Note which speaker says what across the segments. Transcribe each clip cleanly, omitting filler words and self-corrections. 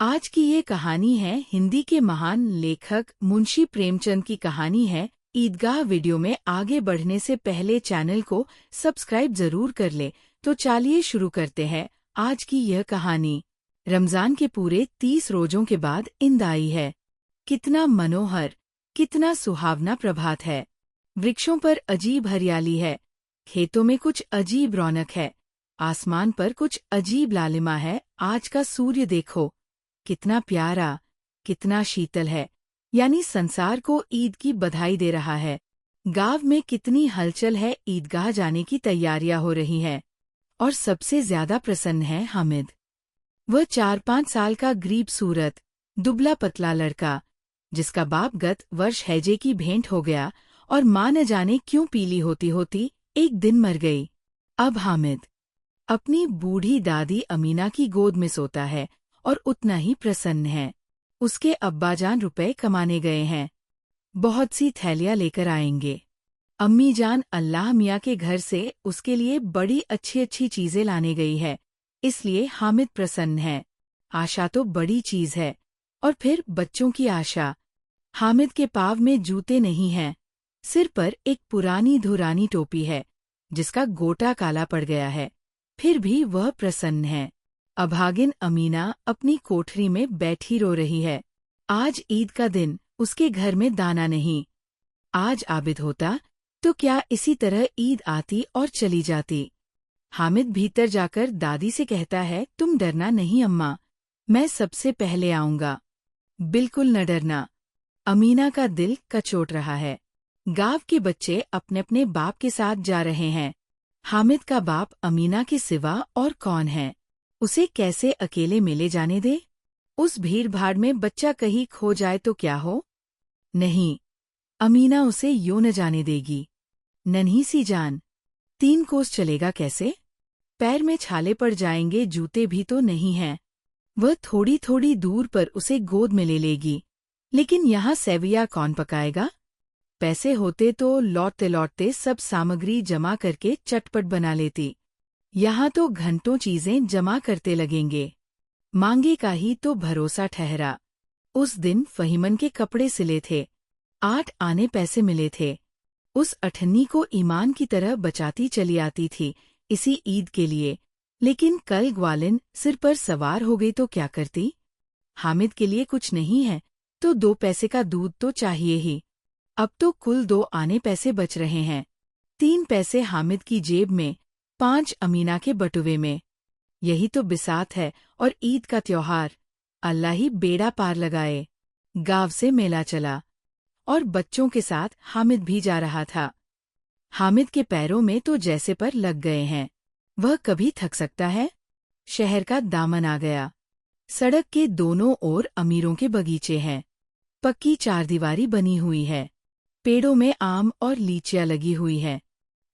Speaker 1: आज की ये कहानी है हिंदी के महान लेखक मुंशी प्रेमचंद की कहानी है। ईदगाह वीडियो में आगे बढ़ने से पहले चैनल को सब्सक्राइब जरूर कर ले। तो चलिए शुरू करते हैं आज की यह कहानी। रमजान के पूरे 30 रोजों के बाद ईद आई है। कितना मनोहर, कितना सुहावना प्रभात है। वृक्षों पर अजीब हरियाली है, खेतों में कुछ अजीब रौनक है, आसमान पर कुछ अजीब लालिमा है। आज का सूर्य देखो, कितना प्यारा, कितना शीतल है, यानी संसार को ईद की बधाई दे रहा है। गांव में कितनी हलचल है, ईदगाह जाने की तैयारियां हो रही हैं। और सबसे ज्यादा प्रसन्न है हामिद। वह 4-5 साल का गरीब सूरत, दुबला पतला लड़का, जिसका बाप गत वर्ष हैजे की भेंट हो गया और माँ न जाने क्यों पीली होती होती एक दिन मर गई। अब हामिद अपनी बूढ़ी दादी अमीना की गोद में सोता है और उतना ही प्रसन्न है। उसके अब्बाजान रुपए कमाने गए हैं, बहुत सी थैलियां लेकर आएंगे। अम्मी जान अल्लाह मियाँ के घर से उसके लिए बड़ी अच्छी अच्छी चीजें लाने गई है, इसलिए हामिद प्रसन्न है। आशा तो बड़ी चीज है, और फिर बच्चों की आशा। हामिद के पाँव में जूते नहीं हैं, सिर पर एक पुरानी धुरानी टोपी है जिसका गोटा काला पड़ गया है, फिर भी वह प्रसन्न है। अभागिन अमीना अपनी कोठरी में बैठी रो रही है। आज ईद का दिन, उसके घर में दाना नहीं। आज आबिद होता तो क्या इसी तरह ईद आती और चली जाती। हामिद भीतर जाकर दादी से कहता है, तुम डरना नहीं अम्मा, मैं सबसे पहले आऊंगा। बिल्कुल न डरना। अमीना का दिल कचोट रहा है। गांव के बच्चे अपने अपने बाप के साथ जा रहे हैं। हामिद का बाप अमीना के सिवा और कौन है। उसे कैसे अकेले मेले जाने दे। उस भीड़ भाड़ में बच्चा कहीं खो जाए तो क्या हो। नहीं, अमीना उसे यूं न जाने देगी। नन्ही सी जान, 3 कोस चलेगा कैसे। पैर में छाले पड़ जाएंगे, जूते भी तो नहीं हैं। वह थोड़ी थोड़ी दूर पर उसे गोद में ले लेगी, लेकिन यहाँ सेविया कौन पकाएगा। पैसे होते तो लौटते लौटते सब सामग्री जमा करके चटपट बना लेती। यहाँ तो घंटों चीजें जमा करते लगेंगे। मांगे का ही तो भरोसा ठहरा। उस दिन फहीमन के कपड़े सिले थे, 8 आने पैसे मिले थे। उस अठन्नी को ईमान की तरह बचाती चली आती थी इसी ईद के लिए, लेकिन कल ग्वालिन सिर पर सवार हो गई तो क्या करती। हामिद के लिए कुछ नहीं है तो 2 पैसे का दूध तो चाहिए ही। अब तो कुल 2 आने पैसे बच रहे हैं। 3 पैसे हामिद की जेब में, 5 अमीना के बटुए में। यही तो बिसात है और ईद का त्योहार। अल्लाह ही बेड़ा पार लगाए। गांव से मेला चला और बच्चों के साथ हामिद भी जा रहा था। हामिद के पैरों में तो जैसे पर लग गए हैं। वह कभी थक सकता है। शहर का दामन आ गया। सड़क के दोनों ओर अमीरों के बगीचे हैं। पक्की चारदीवारी बनी हुई है। पेड़ों में आम और लीचियां लगी हुई है।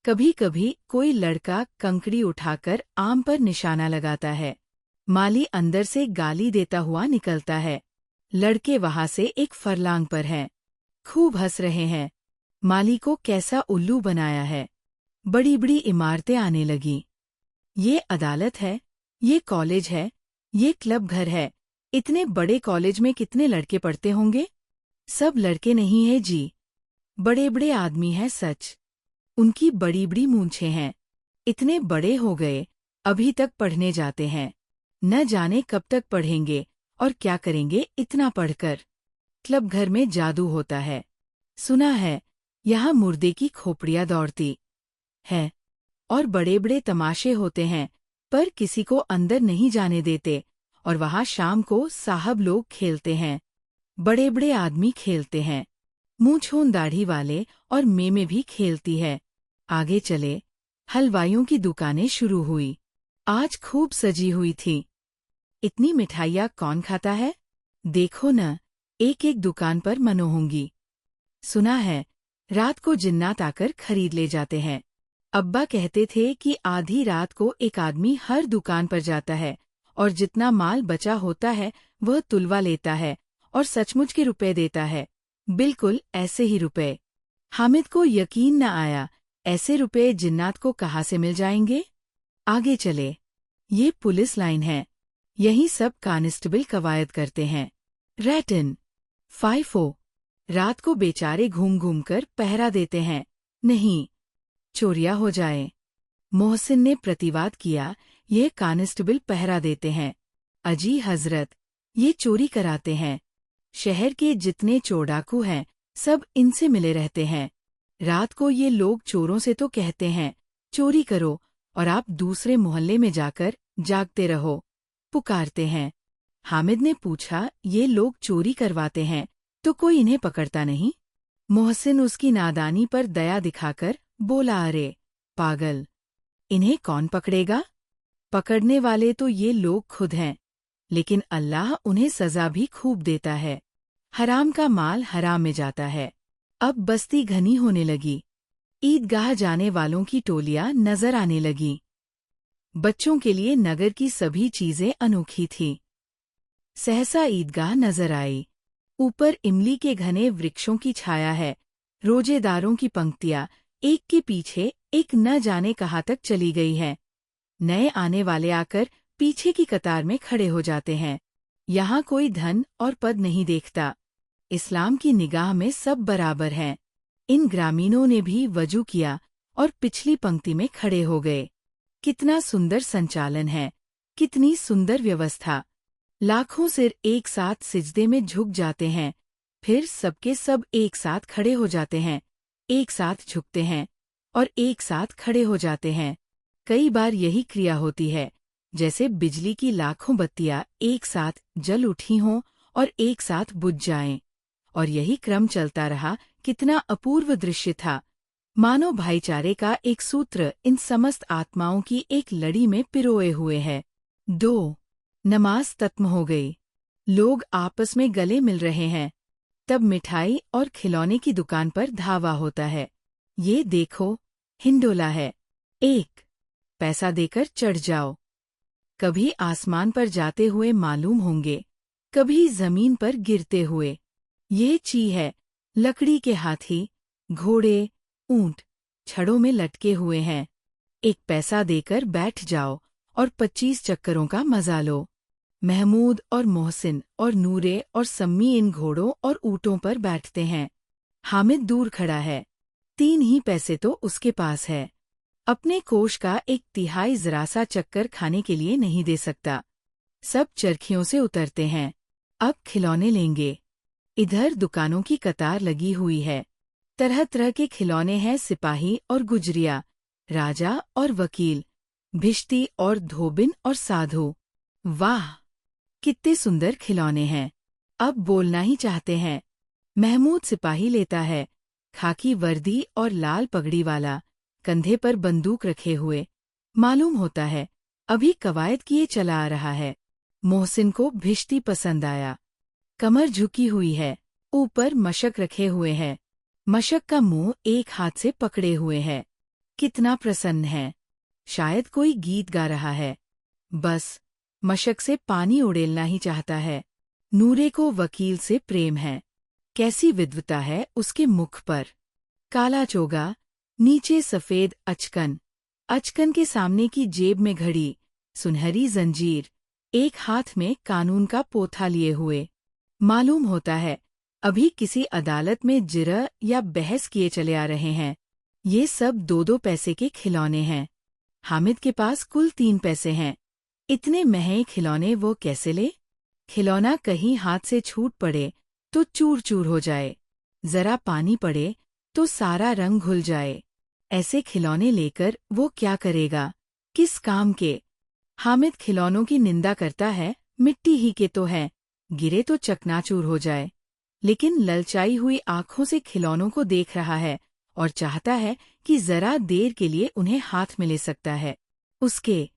Speaker 1: कभी कभी कोई लड़का कंकड़ी उठाकर आम पर निशाना लगाता है। माली अंदर से गाली देता हुआ निकलता है। लड़के वहां से एक फरलांग पर हैं। खूब हंस रहे हैं। माली को कैसा उल्लू बनाया है। बड़ी बड़ी इमारतें आने लगी। ये अदालत है, ये कॉलेज है, ये क्लब घर है। इतने बड़े कॉलेज में कितने लड़के पढ़ते होंगे। सब लड़के नहीं है जी, बड़े बड़े आदमी हैं सच। उनकी बड़ी बड़ी मूंछें हैं। इतने बड़े हो गए, अभी तक पढ़ने जाते हैं। न जाने कब तक पढ़ेंगे और क्या करेंगे इतना पढ़कर। क्लब घर में जादू होता है। सुना है, यहाँ मुर्दे की खोपड़ियाँ दौड़ती है और बड़े बड़े तमाशे होते हैं, पर किसी को अंदर नहीं जाने देते। और वहाँ शाम को साहब लोग खेलते हैं। बड़े बड़े आदमी खेलते हैं। मूंछों दाढ़ी वाले और मेमे भी खेलती है। आगे चले, हलवाइयों की दुकानें शुरू हुई। आज खूब सजी हुई थी। इतनी मिठाइयाँ कौन खाता है। देखो न, एक एक दुकान पर मनो होंगी। सुना है, रात को जिन्नात आकर खरीद ले जाते हैं। अब्बा कहते थे कि आधी रात को एक आदमी हर दुकान पर जाता है और जितना माल बचा होता है वह तुलवा लेता है और सचमुच के रुपए देता है। बिल्कुल ऐसे ही रुपए। हामिद को यकीन न आया, ऐसे रुपए जिन्नात को कहाँ से मिल जाएंगे। आगे चले, ये पुलिस लाइन है। यही सब कांस्टेबल कवायद करते हैं। रैटन 5 रात को बेचारे घूम घूम कर पहरा देते हैं, नहीं चोरियां हो जाए। मोहसिन ने प्रतिवाद किया, यह कांस्टेबल पहरा देते हैं। अजी हजरत, ये चोरी कराते हैं। शहर के जितने चोर डाकू हैं सब इनसे मिले रहते हैं। रात को ये लोग चोरों से तो कहते हैं चोरी करो, और आप दूसरे मोहल्ले में जाकर जागते रहो, पुकारते हैं। हामिद ने पूछा, ये लोग चोरी करवाते हैं तो कोई इन्हें पकड़ता नहीं? मोहसिन उसकी नादानी पर दया दिखाकर बोला, अरे पागल, इन्हें कौन पकड़ेगा? पकड़ने वाले तो ये लोग खुद हैं, लेकिन अल्लाह उन्हें सजा भी खूब देता है। हराम का माल हराम में जाता है। अब बस्ती घनी होने लगी। ईदगाह जाने वालों की टोलियां नजर आने लगीं। बच्चों के लिए नगर की सभी चीजें अनोखी थीं। सहसा ईदगाह नजर आई। ऊपर इमली के घने वृक्षों की छाया है। रोजेदारों की पंक्तियां एक के पीछे एक न जाने कहाँ तक चली गई हैं। नए आने वाले आकर पीछे की कतार में खड़े हो जाते हैं। यहाँ कोई धन और पद नहीं देखता। इस्लाम की निगाह में सब बराबर हैं। इन ग्रामीणों ने भी वजू किया और पिछली पंक्ति में खड़े हो गए। कितना सुंदर संचालन है, कितनी सुंदर व्यवस्था। लाखों सिर एक साथ सिजदे में झुक जाते हैं, फिर सबके सब एक साथ खड़े हो जाते हैं, एक साथ झुकते हैं और एक साथ खड़े हो जाते हैं। कई बार यही क्रिया होती है, जैसे बिजली की लाखों बत्तियां एक साथ जल उठी हों और एक साथ बुझ जाएं। और यही क्रम चलता रहा। कितना अपूर्व दृश्य था। मानो भाईचारे का एक सूत्र इन समस्त आत्माओं की एक लड़ी में पिरोए हुए है। 2 नमाज खत्म हो गई। लोग आपस में गले मिल रहे हैं। तब मिठाई और खिलौने की दुकान पर धावा होता है। ये देखो, हिंडोला है, 1 पैसा देकर चढ़ जाओ। कभी आसमान पर जाते हुए मालूम होंगे, कभी जमीन पर गिरते हुए। ये ची है, लकड़ी के हाथी, घोड़े, ऊंट छड़ों में लटके हुए हैं। 1 पैसा देकर बैठ जाओ और 25 चक्करों का मजा लो। महमूद और मोहसिन और नूरे और सम्मी इन घोड़ों और ऊँटों पर बैठते हैं। हामिद दूर खड़ा है। 3 ही पैसे तो उसके पास है। अपने कोष का 1/3 जरा सा चक्कर खाने के लिए नहीं दे सकता। सब चरखियों से उतरते हैं। अब खिलौने लेंगे। इधर दुकानों की कतार लगी हुई है। तरह तरह के खिलौने हैं, सिपाही और गुजरिया, राजा और वकील, भिश्ती और धोबिन और साधु। वाह, कितने सुंदर खिलौने हैं। अब बोलना ही चाहते हैं। महमूद सिपाही लेता है, खाकी वर्दी और लाल पगड़ी वाला, कंधे पर बंदूक रखे हुए। मालूम होता है अभी कवायद किए चला आ रहा है। मोहसिन को भिश्ती पसंद आया। कमर झुकी हुई है, ऊपर मशक रखे हुए हैं। मशक का मुंह एक हाथ से पकड़े हुए है। कितना प्रसन्न है, शायद कोई गीत गा रहा है। बस मशक से पानी उड़ेलना ही चाहता है। नूरे को वकील से प्रेम है। कैसी विद्वता है उसके मुख पर। काला चोगा, नीचे सफेद अचकन, अचकन के सामने की जेब में घड़ी, सुनहरी जंजीर, एक हाथ में कानून का पोथा लिए हुए। मालूम होता है अभी किसी अदालत में जिरह या बहस किए चले आ रहे हैं। ये सब 2-2 पैसे के खिलौने हैं। हामिद के पास कुल 3 पैसे हैं। इतने महंगे खिलौने वो कैसे ले? खिलौना कहीं हाथ से छूट पड़े तो चूर चूर हो जाए, जरा पानी पड़े तो सारा रंग घुल जाए। ऐसे खिलौने लेकर वो क्या करेगा, किस काम के? हामिद खिलौनों की निंदा करता है, मिट्टी ही के तो हैं, गिरे तो चकनाचूर हो जाए। लेकिन ललचाई हुई आंखों से खिलौनों को देख रहा है और चाहता है कि जरा देर के लिए उन्हें हाथ में ले सकता है। उसके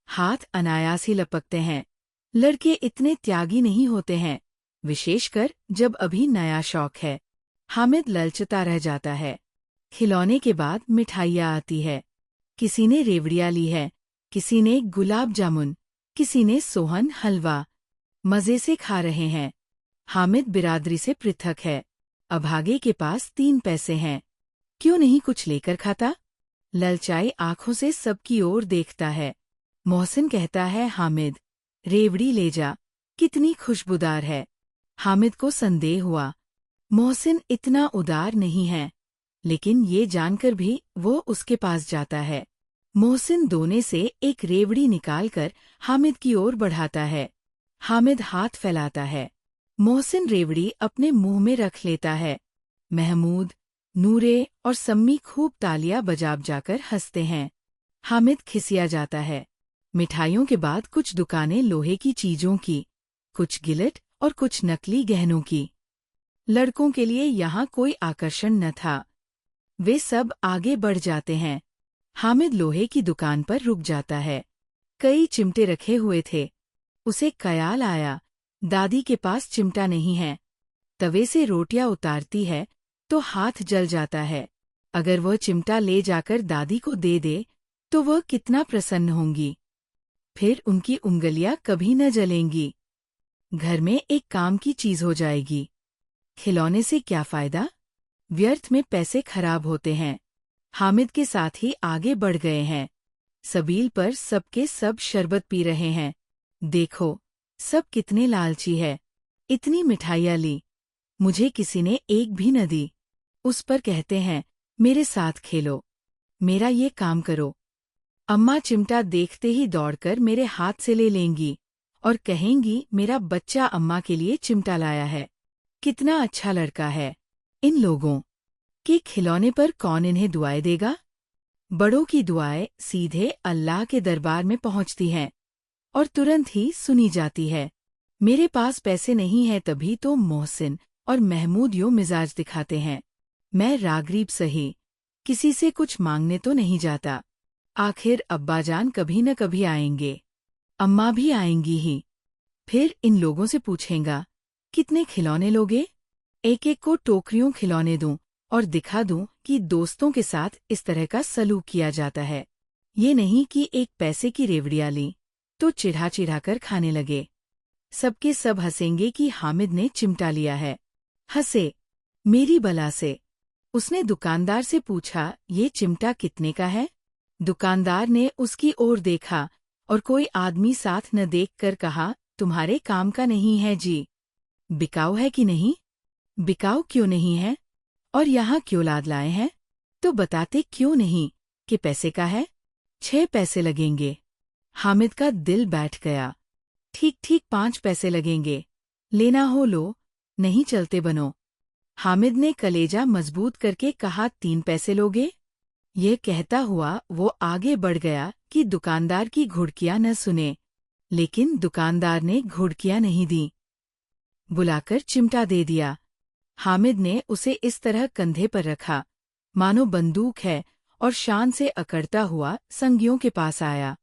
Speaker 1: हाथ अनायास ही लपकते हैं। लड़के इतने त्यागी नहीं होते हैं, विशेषकर जब अभी नया शौक है। हामिद ललचता रह जाता है। खिलौने के बाद मिठाइयाँ आती है। किसी ने रेवड़ियाँ ली है, किसी ने गुलाब जामुन, किसी ने सोहन हलवा। मज़े से खा रहे हैं। हामिद बिरादरी से पृथक है। अभागे के पास 3 पैसे हैं। क्यों नहीं कुछ लेकर खाता? ललचाई आंखों से सबकी ओर देखता है। मोहसिन कहता है, हामिद रेवड़ी ले जा, कितनी खुशबूदार है। हामिद को संदेह हुआ, मोहसिन इतना उदार नहीं है, लेकिन ये जानकर भी वो उसके पास जाता है। मोहसिन दोने से एक रेवड़ी निकालकर हामिद की ओर बढ़ाता है। हामिद हाथ फैलाता है। मोहसिन रेवड़ी अपने मुंह में रख लेता है। महमूद, नूरे और सम्मी खूब तालियां बजा बजाकर हंसते हैं। हामिद खिसिया जाता है। मिठाइयों के बाद कुछ दुकानें लोहे की चीजों की, कुछ गिलट और कुछ नकली गहनों की। लड़कों के लिए यहाँ कोई आकर्षण न था। वे सब आगे बढ़ जाते हैं। हामिद लोहे की दुकान पर रुक जाता है। कई चिमटे रखे हुए थे। उसे ख्याल आया, दादी के पास चिमटा नहीं है। तवे से रोटियां उतारती है तो हाथ जल जाता है। अगर वह चिमटा ले जाकर दादी को दे दे तो वह कितना प्रसन्न होंगी। फिर उनकी उंगलियां कभी न जलेंगी। घर में एक काम की चीज हो जाएगी। खिलौने से क्या फायदा? व्यर्थ में पैसे खराब होते हैं। हामिद के साथ ही आगे बढ़ गए हैं। सबील पर सबके सब शरबत पी रहे हैं। देखो, सब कितने लालची है। इतनी मिठाइयाँ ली, मुझे किसी ने एक भी न दी। उस पर कहते हैं, मेरे साथ खेलो, मेरा ये काम करो। अम्मा चिमटा देखते ही दौड़कर मेरे हाथ से ले लेंगी और कहेंगी, मेरा बच्चा अम्मा के लिए चिमटा लाया है। कितना अच्छा लड़का है। इन लोगों के खिलौने पर कौन इन्हें दुआएं देगा? बड़ों की दुआएं सीधे अल्लाह के दरबार में पहुंचती हैं और तुरंत ही सुनी जाती है। मेरे पास पैसे नहीं है तभी तो मोहसिन और महमूद यूं मिजाज दिखाते हैं। मैं रागरीब सही, किसी से कुछ मांगने तो नहीं जाता। आखिर अब्बाजान कभी न कभी आएंगे, अम्मा भी आएंगी ही। फिर इन लोगों से पूछेगा, कितने खिलौने लोगे? एक एक को टोकरियों खिलौने दूं और दिखा दूं कि दोस्तों के साथ इस तरह का सलूक किया जाता है। ये नहीं कि एक पैसे की रेवड़ियां ली तो चिढ़ा चिढ़ा कर खाने लगे। सबके सब हंसेंगे कि हामिद ने चिमटा लिया है। हंसे, मेरी बला से। उसने दुकानदार से पूछा, ये चिमटा कितने का है? दुकानदार ने उसकी ओर देखा और कोई आदमी साथ न देखकर कहा, तुम्हारे काम का नहीं है जी। बिकाऊ है कि नहीं? बिकाऊ क्यों नहीं है? और यहाँ क्यों लाद लाए हैं? तो बताते क्यों नहीं कि पैसे का है? 6 पैसे लगेंगे। हामिद का दिल बैठ गया। ठीक ठीक 5 पैसे लगेंगे। लेना हो लो, नहीं चलते बनो। हामिद ने कलेजा मजबूत करके कहा, 3 पैसे लोगे? यह कहता हुआ वो आगे बढ़ गया कि दुकानदार की घुड़कियां न सुने। लेकिन दुकानदार ने घुड़कियां नहीं दी, बुलाकर चिमटा दे दिया। हामिद ने उसे इस तरह कंधे पर रखा मानो बंदूक है और शान से अकड़ता हुआ संगियों के पास आया।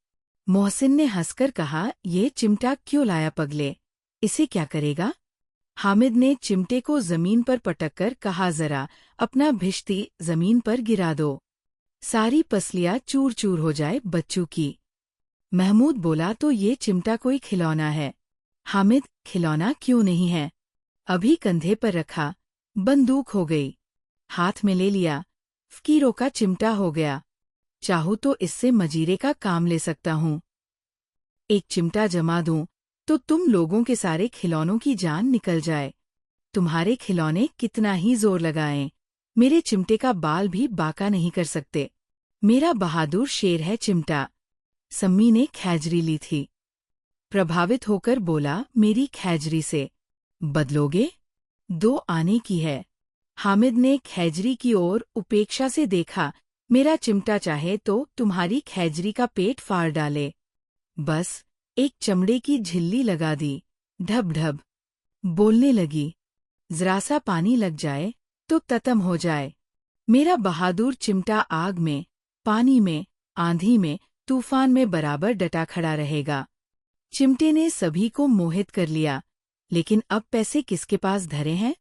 Speaker 1: मोहसिन ने हंसकर कहा, ये चिमटा क्यों लाया पगले? इसे क्या करेगा? हामिद ने चिमटे को जमीन पर पटककर कहा, जरा अपना भिश्ती जमीन पर गिरा दो, सारी पसलियां चूर चूर हो जाए बच्चों की। महमूद बोला, तो ये चिमटा कोई खिलौना है। हामिद, खिलौना क्यों नहीं है? अभी कंधे पर रखा, बंदूक हो गई। हाथ में ले लिया, फकीरों का चिमटा हो गया। चाहूँ तो इससे मजीरे का काम ले सकता हूँ। एक चिमटा जमा दूं तो तुम लोगों के सारे खिलौनों की जान निकल जाए। तुम्हारे खिलौने कितना ही जोर लगाएं, मेरे चिमटे का बाल भी बाका नहीं कर सकते। मेरा बहादुर शेर है चिमटा। सम्मी ने खैजरी ली थी। प्रभावित होकर बोला, मेरी खैजरी से बदलोगे? 2 आने की है। हामिद ने खैजरी की ओर उपेक्षा से देखा, मेरा चिमटा चाहे तो तुम्हारी खैजरी का पेट फाड़ डाले। बस एक चमड़े की झिल्ली लगा दी, ढब ढब बोलने लगी, जरा सा पानी लग जाए तो ततम हो जाए। मेरा बहादुर चिमटा आग में, पानी में, आंधी में, तूफान में बराबर डटा खड़ा रहेगा। चिमटे ने सभी को मोहित कर लिया, लेकिन अब पैसे किसके पास धरे हैं?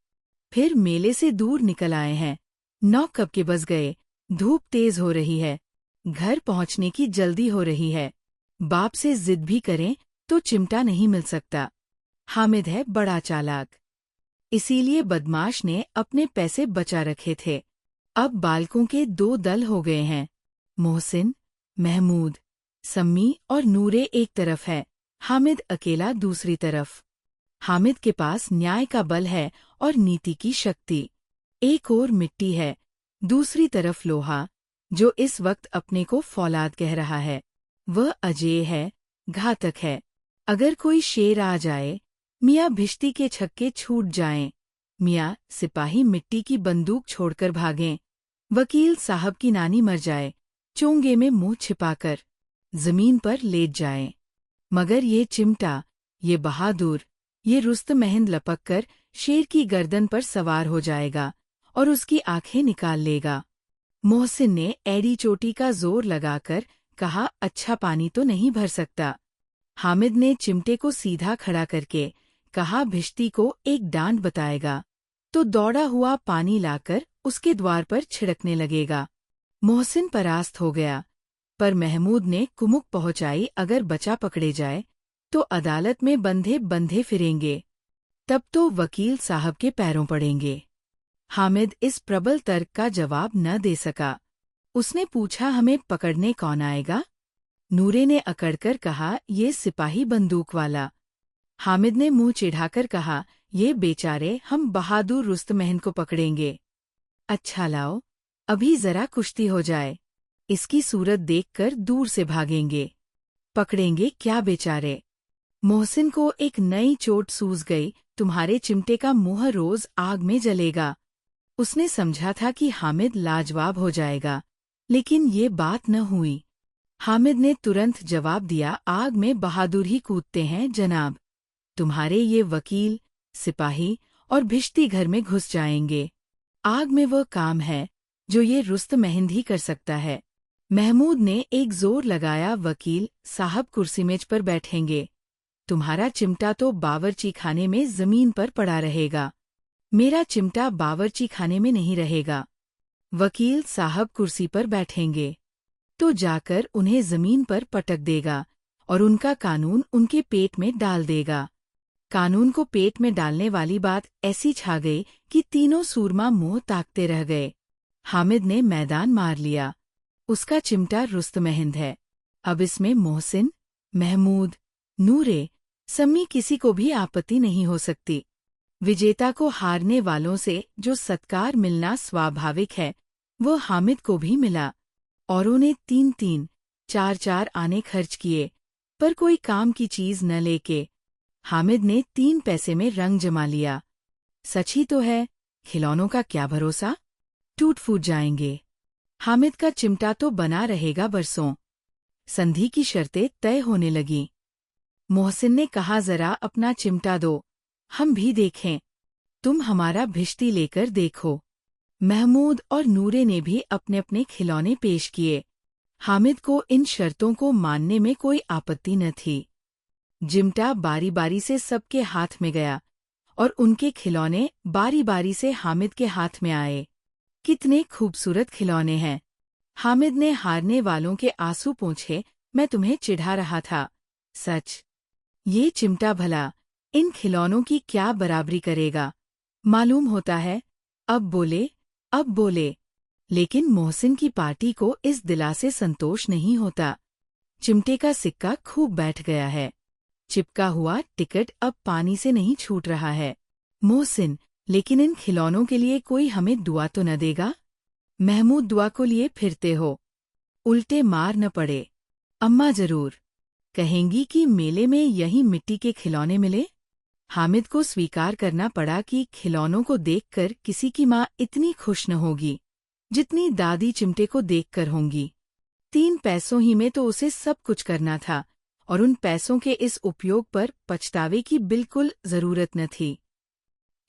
Speaker 1: फिर मेले से दूर निकल आए हैं। 9 कब के बज गए, धूप तेज हो रही है, घर पहुंचने की जल्दी हो रही है। बाप से जिद भी करें तो चिमटा नहीं मिल सकता। हामिद है बड़ा चालाक, इसीलिए बदमाश ने अपने पैसे बचा रखे थे। अब बालकों के 2 दल हो गए हैं, मोहसिन, महमूद, सम्मी और नूरे एक तरफ है हामिद अकेला दूसरी तरफ। हामिद के पास न्याय का बल है और नीति की शक्ति। एक ओर मिट्टी है, दूसरी तरफ लोहा, जो इस वक्त अपने को फौलाद कह रहा है। वह अजेय है, घातक है। अगर कोई शेर आ जाए, मियाँ भिश्ती के छक्के छूट जाएं, मियाँ सिपाही मिट्टी की बंदूक छोड़कर भागें, वकील साहब की नानी मर जाए, चोंगे में मुंह छिपाकर जमीन पर लेट जाए, मगर ये चिमटा, ये बहादुर, ये रुस्तमहिंद लपक कर शेर की गर्दन पर सवार हो जाएगा और उसकी आंखें निकाल लेगा। मोहसिन ने एड़ी चोटी का जोर लगाकर कहा, अच्छा पानी तो नहीं भर सकता। हामिद ने चिमटे को सीधा खड़ा करके कहा, भिश्ती को एक डांट बताएगा तो दौड़ा हुआ पानी लाकर उसके द्वार पर छिड़कने लगेगा। मोहसिन परास्त हो गया, पर महमूद ने कुमुक पहुंचाई, अगर बचा पकड़े जाए तो अदालत में बंधे बंधे फिरेंगे, तब तो वकील साहब के पैरों पड़ेंगे। हामिद इस प्रबल तर्क का जवाब न दे सका। उसने पूछा, हमें पकड़ने कौन आएगा? नूरे ने अकड़कर कहा, ये सिपाही बंदूक वाला। हामिद ने मुंह चिढ़ाकर कहा, ये बेचारे, हम बहादुर रुस्तमहिंद को पकड़ेंगे। अच्छा लाओ, अभी जरा कुश्ती हो जाए, इसकी सूरत देखकर दूर से भागेंगे। पकड़ेंगे क्या बेचारे? मोहसिन को एक नई चोट सूझ गई, तुम्हारे चिमटे का मुंह रोज आग में जलेगा। उसने समझा था कि हामिद लाजवाब हो जाएगा, लेकिन ये बात न हुई। हामिद ने तुरंत जवाब दिया, आग में बहादुर ही कूदते हैं जनाब। तुम्हारे ये वकील, सिपाही और भिश्ती घर में घुस जाएंगे। आग में वह काम है जो ये रुस्तमहिंद ही कर सकता है। महमूद ने एक जोर लगाया, वकील साहब कुर्सी मेज पर बैठेंगे, तुम्हारा चिमटा तो बावर्ची खाने में जमीन पर पड़ा रहेगा। मेरा चिमटा बावर्ची खाने में नहीं रहेगा। वकील साहब कुर्सी पर बैठेंगे तो जाकर उन्हें जमीन पर पटक देगा और उनका कानून उनके पेट में डाल देगा। कानून को पेट में डालने वाली बात ऐसी छा गई कि तीनों सूरमा मुंह ताकते रह गए। हामिद ने मैदान मार लिया। उसका चिमटा रुस्तमहिंद है। अब इसमें मोहसिन, महमूद, नूरे, सम्मी किसी को भी आपत्ति नहीं हो सकती। विजेता को हारने वालों से जो सत्कार मिलना स्वाभाविक है, वो हामिद को भी मिला। औरों ने 3-3, 4-4 आने खर्च किए, पर कोई काम की चीज न लेके हामिद ने 3 पैसे में रंग जमा लिया। सच ही तो है, खिलौनों का क्या भरोसा, टूट फूट जाएंगे। हामिद का चिमटा तो बना रहेगा बरसों। संधि की शर्तें तय होने लगीं। मोहसिन ने कहा, जरा अपना चिमटा दो, हम भी देखें। तुम हमारा भिश्ती लेकर देखो। महमूद और नूरे ने भी अपने अपने खिलौने पेश किए। हामिद को इन शर्तों को मानने में कोई आपत्ति न थी। चिमटा बारी बारी से सबके हाथ में गया और उनके खिलौने बारी बारी से हामिद के हाथ में आए। कितने खूबसूरत खिलौने हैं। हामिद ने हारने वालों के आंसू पोंछे, मैं तुम्हें चिढ़ा रहा था। सच, ये चिमटा भला इन खिलौनों की क्या बराबरी करेगा? मालूम होता है। अब बोले। लेकिन मोहसिन की पार्टी को इस दिला से संतोष नहीं होता। चिमटे का सिक्का खूब बैठ गया है। चिपका हुआ टिकट अब पानी से नहीं छूट रहा है। मोहसिन, लेकिन इन खिलौनों के लिए कोई हमें दुआ तो न देगा? महमूद, दुआ को लिए फिरते हो, उल्टे मार न पड़े। अम्मा जरूर कहेंगी कि मेले में यही मिट्टी के खिलौने मिले। हामिद को स्वीकार करना पड़ा कि खिलौनों को देखकर किसी की माँ इतनी खुश न होगी जितनी दादी चिमटे को देखकर होंगी। 3 पैसों ही में तो उसे सब कुछ करना था और उन पैसों के इस उपयोग पर पछतावे की बिल्कुल जरूरत न थी।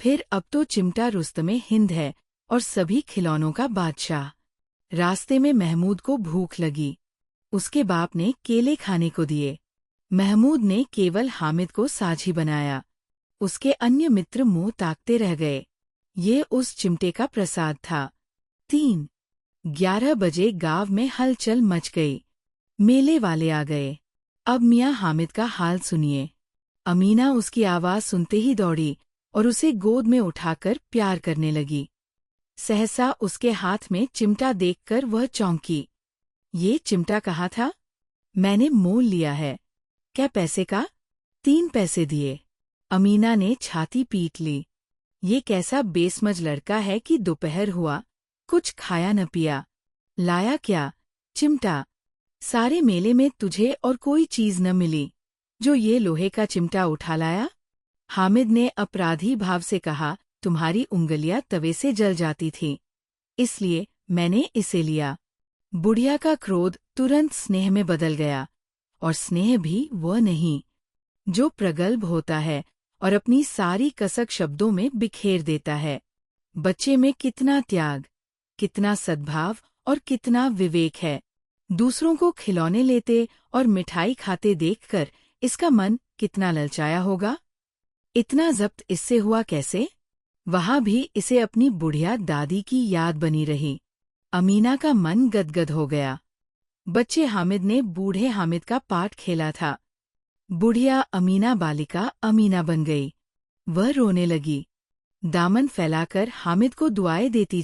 Speaker 1: फिर अब तो चिमटा रुस्तमे-हिंद है और सभी खिलौनों का बादशाह। रास्ते में महमूद को भूख लगी। उसके बाप ने केले खाने को दिए। महमूद ने केवल हामिद को साझी बनाया। उसके अन्य मित्र मुंह ताकते रह गए। ये उस चिमटे का प्रसाद था। 11 बजे गांव में हलचल मच गई। मेले वाले आ गए। अब मियाँ हामिद का हाल सुनिए। अमीना उसकी आवाज सुनते ही दौड़ी और उसे गोद में उठाकर प्यार करने लगी। सहसा उसके हाथ में चिमटा देखकर वह चौंकी। ये चिमटा कहाँ था? मैंने मोल लिया है। क्या पैसे का? 3 पैसे दिए। अमीना ने छाती पीट ली। ये कैसा बेसमझ लड़का है कि दोपहर हुआ, कुछ खाया न पिया। लाया क्या? चिमटा। सारे मेले में तुझे और कोई चीज न मिली, जो ये लोहे का चिमटा उठा लाया? हामिद ने अपराधी भाव से कहा, तुम्हारी उंगलियां तवे से जल जाती थीं, इसलिए मैंने इसे लिया। बुढ़िया का क्रोध तुरंत स्नेह में बदल गया, और स्नेह भी वह नहीं जो प्रगल्भ होता है और अपनी सारी कसक शब्दों में बिखेर देता है। बच्चे में कितना त्याग, कितना सद्भाव और कितना विवेक है। दूसरों को खिलौने लेते और मिठाई खाते देखकर इसका मन कितना ललचाया होगा। इतना जब्त इससे हुआ कैसे? वहां भी इसे अपनी बुढ़िया दादी की याद बनी रही। अमीना का मन गदगद हो गया। बच्चे हामिद ने बूढ़े हामिद का पाठ खेला था। बुढ़िया अमीना बालिका अमीना बन गई। वह रोने लगी, दामन फैलाकर हामिद को दुआएं देती